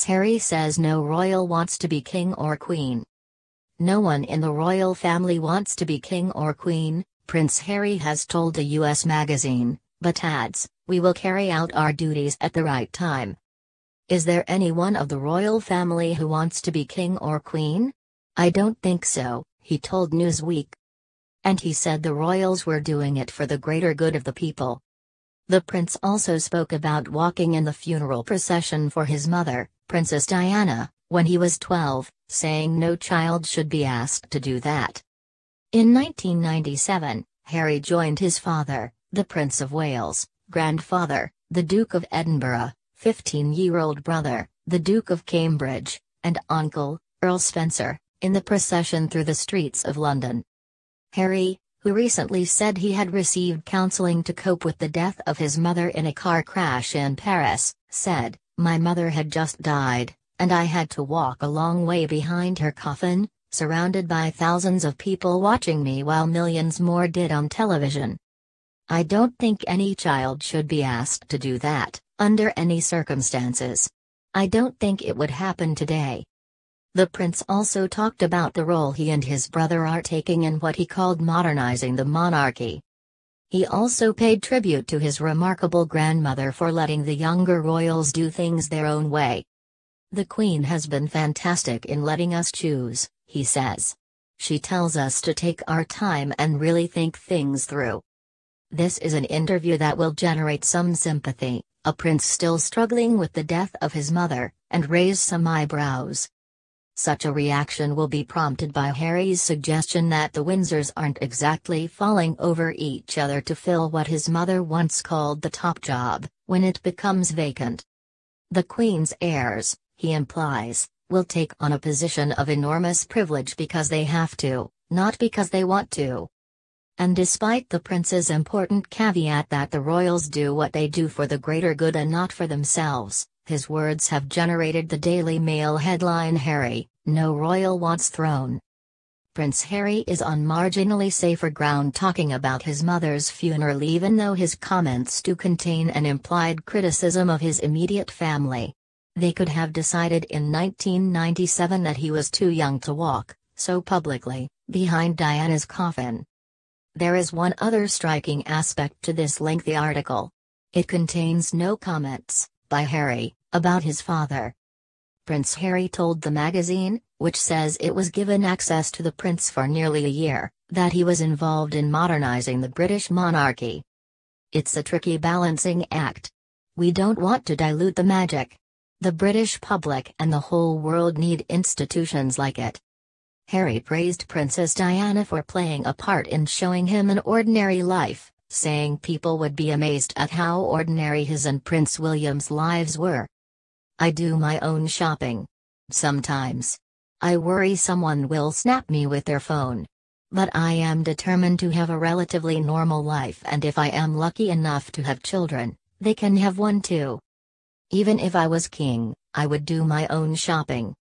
Prince Harry says no royal wants to be king or queen. No one in the royal family wants to be king or queen, Prince Harry has told a U.S. magazine, but adds, "We will carry out our duties at the right time." Is there anyone of the royal family who wants to be king or queen? I don't think so, he told Newsweek. And he said the royals were doing it for the greater good of the people. The prince also spoke about walking in the funeral procession for his mother, Princess Diana, when he was 12, saying no child should be asked to do that. In 1997, Harry joined his father, the Prince of Wales, grandfather, the Duke of Edinburgh, 15-year-old brother, the Duke of Cambridge, and uncle, Earl Spencer, in the procession through the streets of London. Harry, who recently said he had received counseling to cope with the death of his mother in a car crash in Paris, said, "My mother had just died, and I had to walk a long way behind her coffin, surrounded by thousands of people watching me while millions more did on television. I don't think any child should be asked to do that, under any circumstances. I don't think it would happen today." The prince also talked about the role he and his brother are taking in what he called modernizing the monarchy. He also paid tribute to his remarkable grandmother for letting the younger royals do things their own way. "The Queen has been fantastic in letting us choose," he says. "She tells us to take our time and really think things through." This is an interview that will generate some sympathy, a prince still struggling with the death of his mother, and raise some eyebrows. Such a reaction will be prompted by Harry's suggestion that the Windsors aren't exactly falling over each other to fill what his mother once called the top job, when it becomes vacant. The Queen's heirs, he implies, will take on a position of enormous privilege because they have to, not because they want to. And despite the prince's important caveat that the royals do what they do for the greater good and not for themselves, his words have generated the Daily Mail headline "Harry, no royal wants throne." Prince Harry is on marginally safer ground talking about his mother's funeral, even though his comments do contain an implied criticism of his immediate family. They could have decided in 1997 that he was too young to walk, so publicly, behind Diana's coffin. There is one other striking aspect to this lengthy article. It contains no comments by Harry about his father. Prince Harry told the magazine, which says it was given access to the prince for nearly a year, that he was involved in modernizing the British monarchy. "It's a tricky balancing act. We don't want to dilute the magic. The British public and the whole world need institutions like it." Harry praised Princess Diana for playing a part in showing him an ordinary life, saying people would be amazed at how ordinary his and Prince William's lives were. "I do my own shopping. Sometimes I worry someone will snap me with their phone. But I am determined to have a relatively normal life, and if I am lucky enough to have children, they can have one too. Even if I was king, I would do my own shopping.